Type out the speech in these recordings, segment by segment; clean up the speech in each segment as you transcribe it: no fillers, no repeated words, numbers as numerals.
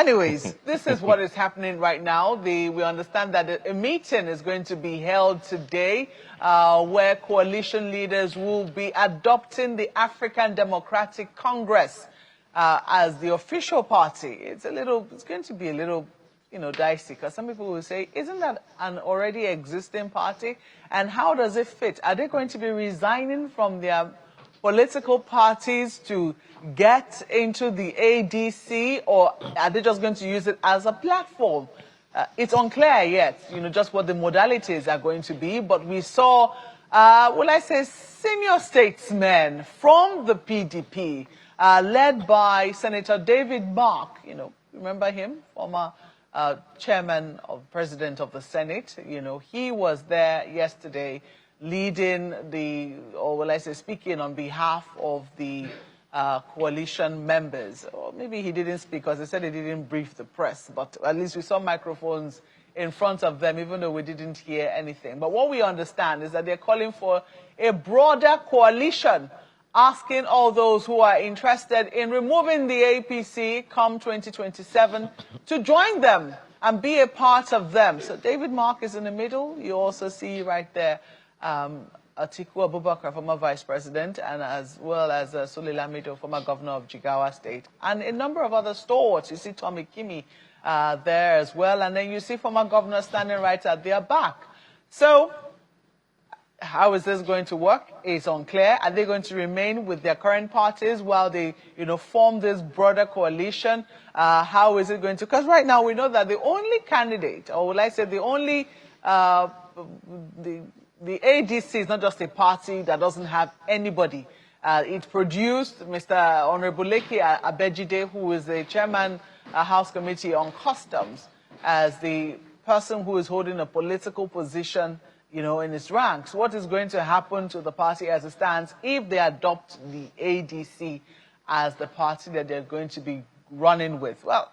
Anyways, this is what is happening right now. We understand that a meeting is going to be held today where coalition leaders will be adopting the African Democratic Congress as the official party. It's going to be a little, dicey, because some people will say, isn't that an already existing party? And how does it fit? Are they going to be resigning from their political parties to get into the ADC, or are they just going to use it as a platform? It's unclear yet, just what the modalities are going to be, but we saw, senior statesmen from the PDP, led by Senator David Mark, remember him, former chairman of president of the Senate. He was there yesterday leading speaking on behalf of the coalition members. Or maybe he didn't speak because he said he didn't brief the press, but at least we saw microphones in front of them, even though we didn't hear anything. But what we understand is that they're calling for a broader coalition, asking all those who are interested in removing the APC come 2027 to join them and be a part of them. So David Mark is in the middle. You also see right there Atiku Abubakar, former vice president, and as well as Sule Lamido, former governor of Jigawa State, and a number of other stalwarts. You see Tommy Kimi there as well, and then you see former governor standing right at their back. So how is this going to work? It's unclear. Are they going to remain with their current parties while they, form this broader coalition? How is it going to? Because right now we know that the only candidate, or will I say the only, the ADC is not just a party that doesn't have anybody. It produced Mr. Honorable Leki Abejide, who is the chairman House Committee on Customs, as the person who is holding a political position, in its ranks. What is going to happen to the party as it stands if they adopt the ADC as the party that they're going to be running with? Well,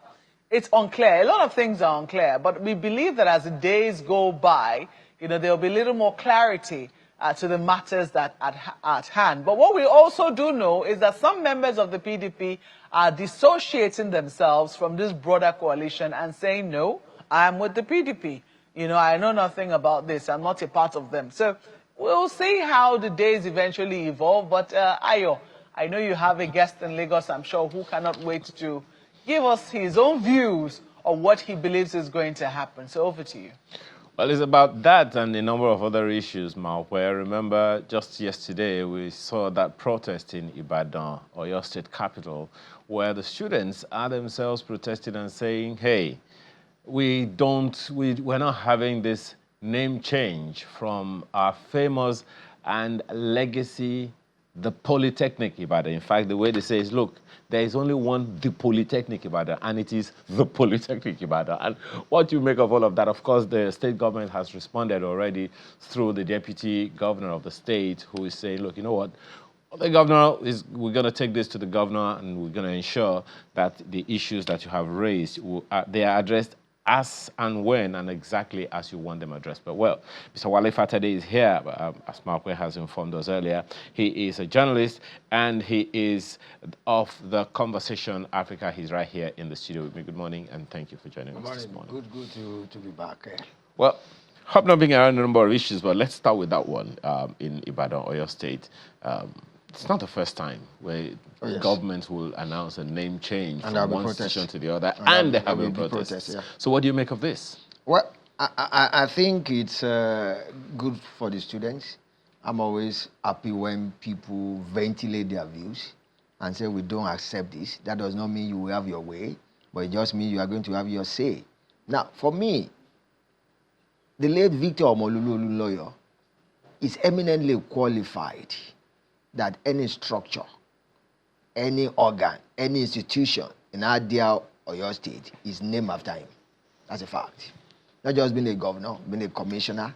it's unclear. A lot of things are unclear, but we believe that as the days go by, there'll be a little more clarity to the matters that at hand. But what we also do know is that some members of the PDP are dissociating themselves from this broader coalition and saying, no, I'm with the PDP. I know nothing about this. I'm not a part of them. So we'll see how the days eventually evolve. But Ayo, I know you have a guest in Lagos, I'm sure, who cannot wait to give us his own views of what he believes is going to happen. So over to you. Well, it's about that and a number of other issues, Mal, where I remember just yesterday we saw that protest in Ibadan, or your state capital, where the students are themselves protesting and saying, hey, we're not having this name change from our famous and legacy, the Polytechnic Ibadan. In fact, the way they say is, look, there is only one, the Polytechnic Ibadan, and it is the Polytechnic Ibadan. And what you make of all of that, of course, the state government has responded already through the deputy governor of the state, who is saying, look, you know what? The governor we're going to take this to the governor, and we're going to ensure that the issues that you have raised, they are addressed as and when and exactly as you want them addressed. But well, Mr. Wale Fatade is here, as Markwe has informed us earlier. He is a journalist and he is of the Conversation Africa. He's right here in the studio with me. Good morning and thank you for joining us this morning. Good to be back. Well, hobnobbing around a number of issues, but let's start with that one in Ibadan, Oyo State. It's not the first time where governments will announce a name change from one station to the other, and there have been protests. So what do you make of this? Well, I think it's good for the students. I'm always happy when people ventilate their views and say, we don't accept this. That does not mean you will have your way, but it just means you are going to have your say. Now, for me, the late Victor Omololu Oluloyo is eminently qualified that any structure, any organ, any institution in our dear Oyo State is named after him. That's a fact. Not just being a governor, being a commissioner,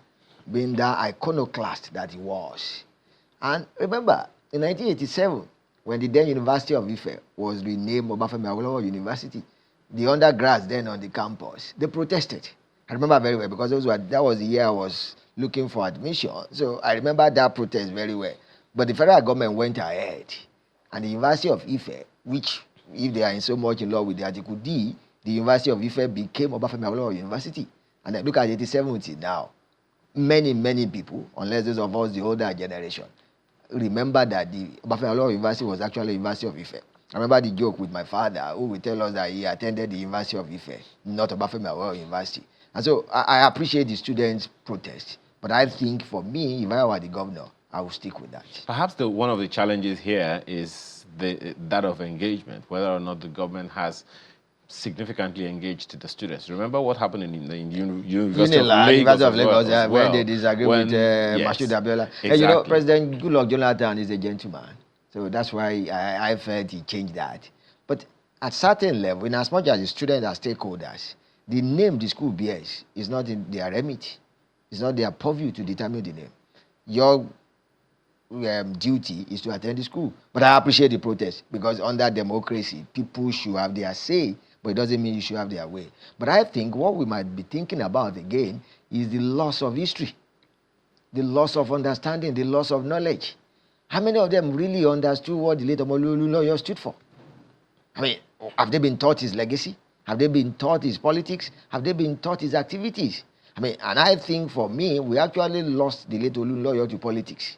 being that iconoclast that he was. And remember, in 1987, when the then University of Ife was renamed Obafemi Awolowo University, the undergrads then on the campus, they protested. I remember very well because that was the year I was looking for admission. So I remember that protest very well. But the federal government went ahead, and the University of Ife, which, if they are in so much in love with the Article D, the University of Ife became Obafemi Awolowo University. And then look at 1870 now. Many people, unless those of us the older generation, remember that the Obafemi Awolowo University was actually University of Ife. I remember the joke with my father, who would tell us that he attended the University of Ife, not Obafemi Awolowo University. And so I appreciate the students' protest, but I think for me, if I were the governor, I would stick with that. Perhaps one of the challenges here is that of engagement, whether or not the government has significantly engaged the students. Remember what happened in the University of Lagos, when they disagree with Mashood Abiola. Exactly. And you know, President Goodluck Jonathan is a gentleman, so that's why I felt he changed that. But at certain level, in as much as the students are stakeholders, the name the school bears is not in their remit. It's not their purview to determine the name. Your duty is to attend the school. But I appreciate the protest, because under democracy, people should have their say, but it doesn't mean you should have their way. But I think what we might be thinking about again is the loss of history, the loss of understanding, the loss of knowledge. How many of them really understood what the late Omololu stood for? I mean, have they been taught his legacy? Have they been taught his politics? Have they been taught his activities? I mean, and I think for me, we actually lost the late Olunloyo to politics.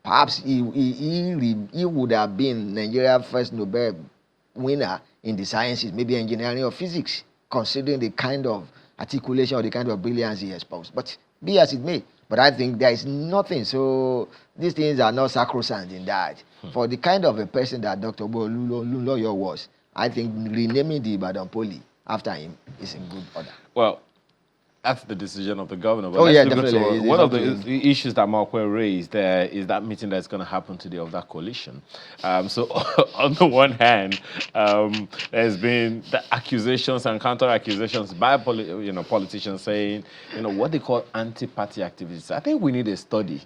Perhaps he would have been Nigeria's first Nobel winner in the sciences, maybe engineering or physics, considering the kind of articulation or the kind of brilliance he espoused. But be as it may, but I think there is nothing. So these things are not sacrosanct in that. For the kind of a person that Dr. Olunloyo was, I think renaming the Ibadan Poly after him is in good order. Well, that's the decision of the governor. But definitely. One of the issues that Markwe raised there is that meeting that's going to happen today of that coalition. So on the one hand, there's been the accusations and counter-accusations by politicians saying, what they call anti-party activities. I think we need a study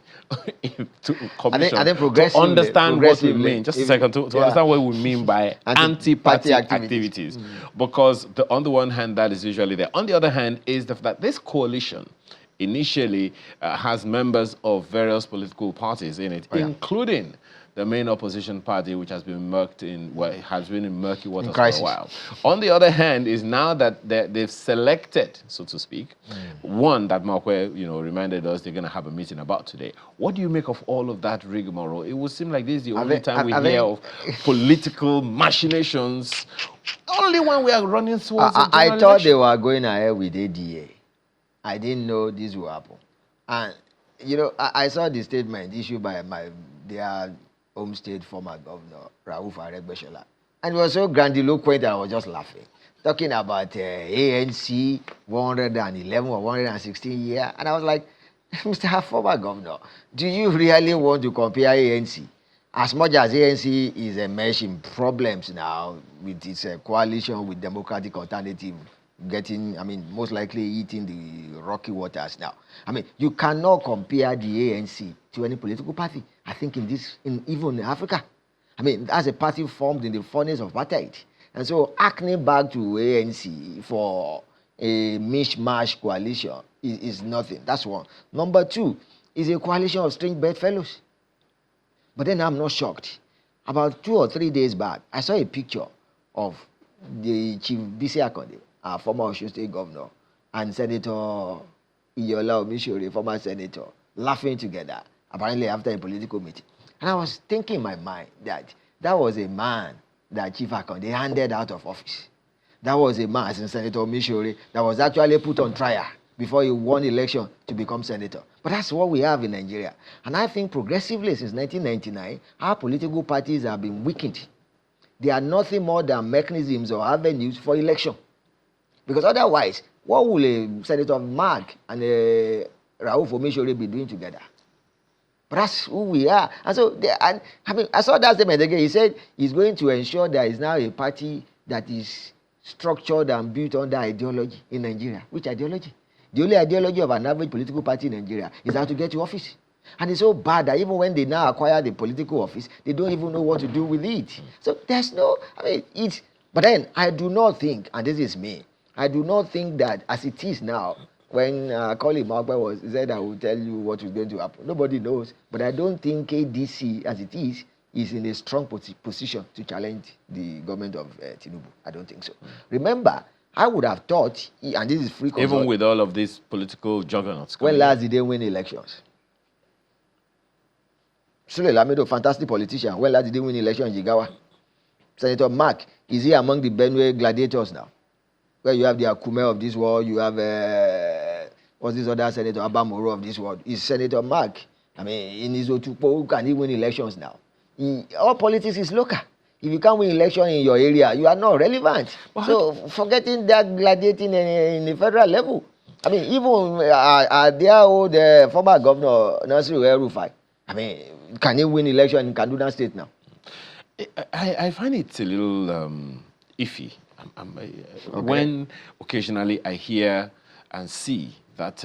to commission to understand what we mean. Just a second, to understand what we mean by anti-party activities. Because on the one hand, that is usually there. On the other hand, is the fact that this coalition initially has members of various political parties in it, including the main opposition party, which has been has been in murky waters for a while. On the other hand, is now that they've selected, so to speak, one that Markwe, reminded us they're going to have a meeting about today. What do you make of all of that rigmarole? It would seem like this is the only time we hear of political machinations. Only when we are running towards I thought they were going ahead with ADA. I didn't know this would happen. And, I saw the statement issued by their home state former governor, Rauf Aregbesola. And it was so grandiloquent that I was just laughing. Talking about ANC 111 or 116 years. And I was like, Mr. Former Governor, do you really want to compare ANC? As much as ANC is enmeshed in problems now with its coalition with Democratic Alternative, most likely eating the rocky waters now. You cannot compare the ANC to any political party. I think even in Africa. That's a party formed in the furnace of apartheid. And so acting back to ANC for a mishmash coalition is nothing. That's one. Number two is a coalition of strange bedfellows. But then I'm not shocked. About 2 or 3 days back, I saw a picture of the Chief B.C. Akande, our former Osun State governor, and Senator Iyola Omishore, former senator, laughing together, apparently after a political meeting. And I was thinking in my mind that was a man that Chief Akande handed out of office. That was a man, as in Senator Omishore, that was actually put on trial before he won the election to become senator. But that's what we have in Nigeria. And I think progressively since 1999, our political parties have been weakened. They are nothing more than mechanisms or avenues for election. Because otherwise, what will a Senator Mark and a Rauf Omishore be doing together? But that's who we are. And so, I saw that statement again. He said he's going to ensure there is now a party that is structured and built under ideology in Nigeria. Which ideology? The only ideology of an average political party in Nigeria is how to get to office. And it's so bad that even when they now acquire the political office, they don't even know what to do with it. So there's no, but then I do not think, and this is me, I do not think that as it is now, when Colin Markwe said I will tell you what is going to happen, nobody knows. But I don't think ADC, as it is in a strong position to challenge the government of Tinubu. I don't think so. Remember, I would have thought, and this is free consult, Even with all of these political juggernauts when coming last in. did they win elections? Sule Lamido, fantastic politician. When last did they win election in Jigawa? Senator Mark, is he among the Benue gladiators now? Where you have the Akume of this world, you have what's this other Senator Abamoro of this world? Is Senator Mark? I mean, in his Otupo, who can he win elections now? All politics is local. If you can't win election in your area, you are not relevant. So forgetting that gladiating in the federal level. I mean, even their old former governor Nasiru El-Rufai, I mean, can he win election in Kaduna State now? I find it a little iffy. Okay. When occasionally I hear and see that,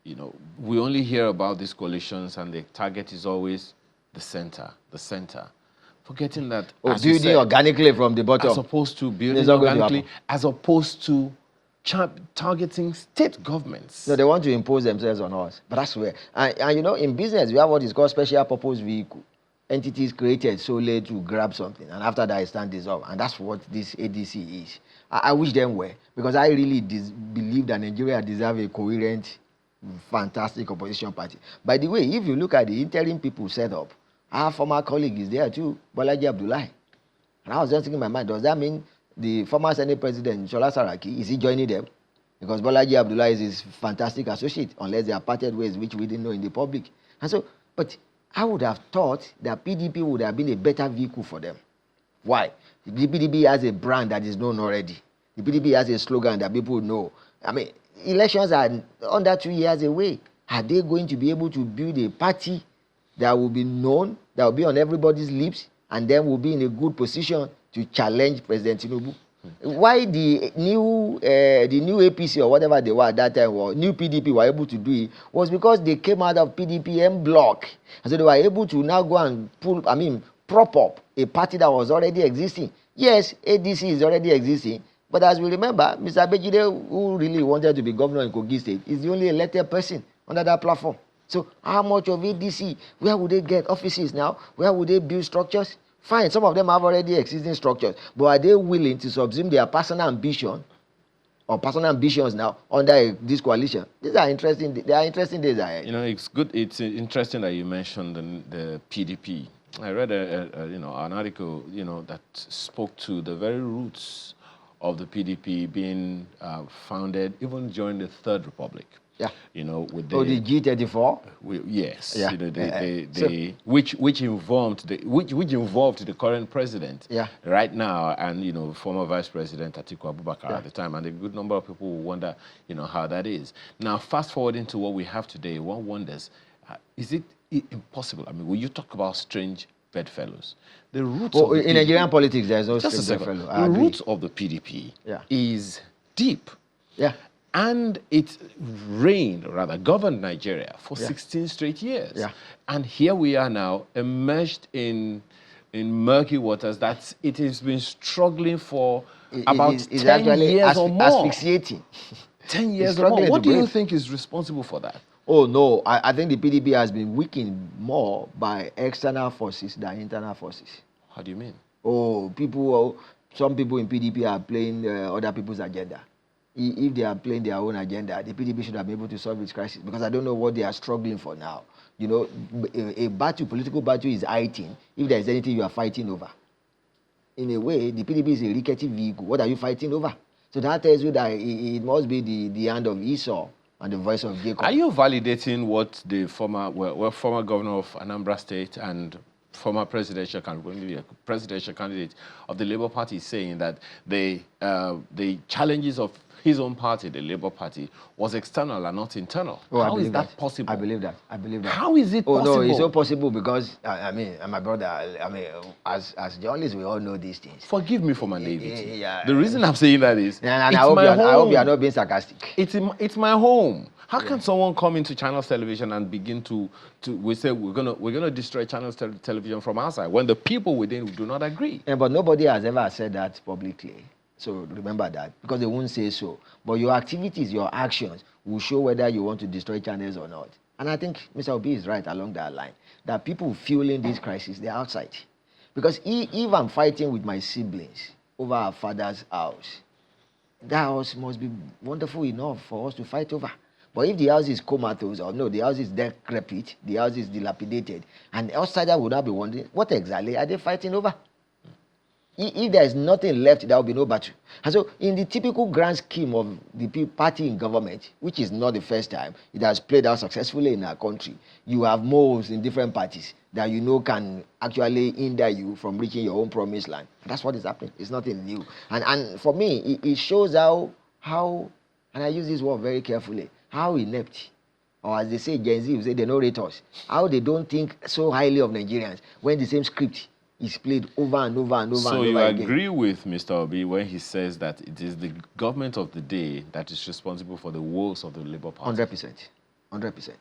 you know, we only hear about these coalitions and the target is always the center, forgetting that building organically from the bottom, as opposed to building organically, as opposed to targeting state governments. No, they want to impose themselves on us, but that's where. And you know, in business, we have what is called special purpose vehicle. Entities created solely to grab something, and after that, it stand dissolve. And that's what this ADC is. I wish them well, because I really believe that Nigeria deserves a coherent, fantastic opposition party. By the way, if you look at the interim people set up, our former colleague is there too, Bolaji Abdullahi. And I was just thinking in my mind, does that mean the former Senate President, Shola Saraki, is he joining them? Because Bolaji Abdullahi is his fantastic associate, unless they are parted ways, which we didn't know in the public. And so, but I would have thought that PDP would have been a better vehicle for them. Why? The PDP has a brand that is known already. The PDP has a slogan that people know. I mean, elections are under 2 years away. Are they going to be able to build a party that will be known, that will be on everybody's lips, and then will be in a good position to challenge President Tinubu? Why the new APC or whatever they were at that time, or new PDP were able to do it, was because they came out of PDPM block. And so they were able to now go and prop up a party that was already existing. Yes, ADC is already existing, but as we remember, Mr. Abejide, who really wanted to be governor in Kogi State, is the only elected person under that platform. So how much of ADC? Where would they get offices now? Where would they build structures? Fine, some of them have already existing structures, but are they willing to subsume their personal ambition or personal ambitions now under this coalition? These are interesting. They are interesting days ahead. You know, it's good. It's interesting that you mentioned the PDP. I read an article that spoke to the very roots of the PDP being founded even during the Third Republic. Yeah. You know, with the G34. Yes. Yeah. You know, which involved the current president. Yeah. Right now, and former Vice President Atiku Abubakar at the time, and a good number of people will wonder, how that is. Now, fast forwarding to what we have today, one wonders, is it impossible? I mean, when you talk about strange bedfellows, the roots of the in PDP, Nigerian politics, there is no just strange a second. bedfellow. The roots of the PDP is deep. Yeah. And it governed Nigeria for 16 straight years. Yeah. And here we are now, immersed in murky waters that it has been struggling for about 10 years or more. Asphyxiating. 10 years or more. What do you think is responsible for that? Oh, no. I think the PDP has been weakened more by external forces than internal forces. How do you mean? Some people in PDP are playing other people's agenda. If they are playing their own agenda, the PDP should have been able to solve its crisis, because I don't know what they are struggling for now. You know, a political battle is fighting if there is anything you are fighting over. In a way, the PDP is a rickety vehicle. What are you fighting over? So that tells you that it must be the hand of Esau and the voice of Jacob. Are you validating what the former governor of Anambra State and former presidential candidate of the Labour Party is saying, that the challenges of his own party, the Labour Party, was external and not internal? How is that possible? I believe that. How is it possible? No, it's not possible because, my brother, as journalists, we all know these things. Forgive me for my naivety. The reason I'm saying that is, I hope you are not being sarcastic. It's my home. How can someone come into Channels Television and begin to we say we're gonna destroy Channels Television from outside when the people within do not agree? Yeah, but nobody has ever said that publicly. So remember that, because they won't say so. But your activities, your actions will show whether you want to destroy channels or not. And I think Mr. Obi is right along that line, that people fueling this crisis, they're outside. Because if I'm fighting with my siblings over our father's house, that house must be wonderful enough for us to fight over. But if the house is comatose, or no, the house is decrepit, the house is dilapidated, and the outsider would not be wondering, what exactly are they fighting over? If there is nothing left, there will be no battle. And so, in the typical grand scheme of the party in government, which is not the first time, it has played out successfully in our country, you have moves in different parties that you know can actually hinder you from reaching your own promised land. And that's what is happening. It's nothing new. And for me, it shows how, and I use this word very carefully, how inept, or as they say, Gen Z, say they don't rate us, how they don't think so highly of Nigerians when the same script is played over and over and over so and over you again. agree with Mr. Obi when he says that it is the government of the day that is responsible for the woes of the Labour Party? 100%.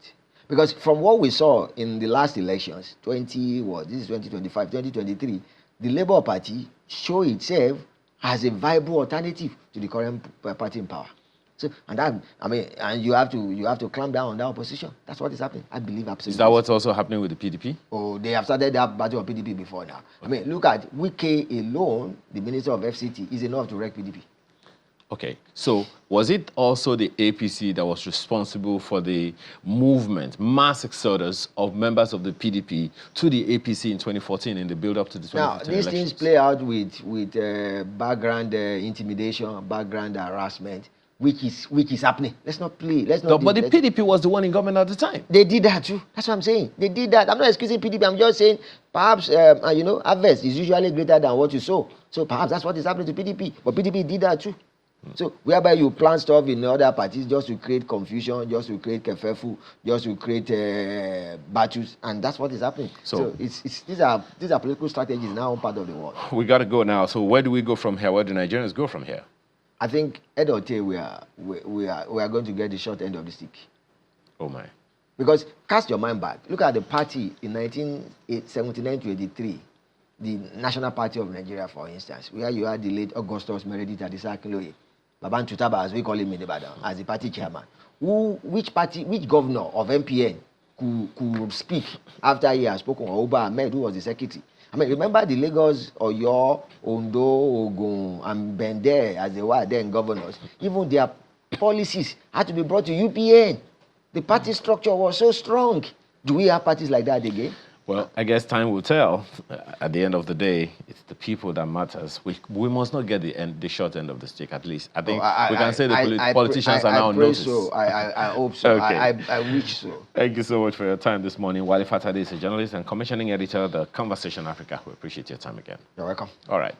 Because from what we saw in the last elections, this is 2025, 2023, the Labour Party showed itself as a viable alternative to the current party in power. So, and you have to clamp down on that opposition. That's what is happening. I believe absolutely. Is that what's also happening with the PDP? Oh, they have started that battle of PDP before now. Okay. Look at Wike alone, the Minister of FCT, is enough to wreck PDP. Okay, so was it also the APC that was responsible for the movement, mass exodus of members of the PDP to the APC in 2014 in the build-up to the 2015 Now, these elections? things play out with background intimidation, background harassment, which is happening. Let's not play. Let's not. But the PDP was the one in government at the time. They did that too. That's what I'm saying. They did that. I'm not excusing PDP. I'm just saying perhaps harvest is usually greater than what you sow. So perhaps that's what is happening to PDP. But PDP did that too. So whereby you plant stuff in other parties just to create confusion, just to create kerfuffle, just to create battles, and that's what is happening. So these are political strategies now part of the world. We got to go now. So where do we go from here? Where do Nigerians go from here? I think head or tail, we are going to get the short end of the stick. Oh my! Because cast your mind back. Look at the party in 1979 to 83, the National Party of Nigeria, for instance, where you had the late Augustus Meredith Adisakinloye, Baban Tutaba, as we call him in Ibadan, as the party chairman. Which governor of MPN could speak after he has spoken, or Oba Ahmed, who was the secretary? Remember the Lagos, Oyo, Ondo, Ogun, and Bende, as they were then governors, even their policies had to be brought to UPN. The party structure was so strong. Do we have parties like that again? Well, I guess time will tell. At the end of the day, it's the people that matters. We must not get the short end of the stick, at least. I think we can say the politicians are now noticed. So. I hope so. Okay. I wish so. Thank you so much for your time this morning. Wale Fatade is a journalist and commissioning editor of the Conversation Africa. We appreciate your time again. You're welcome. All right.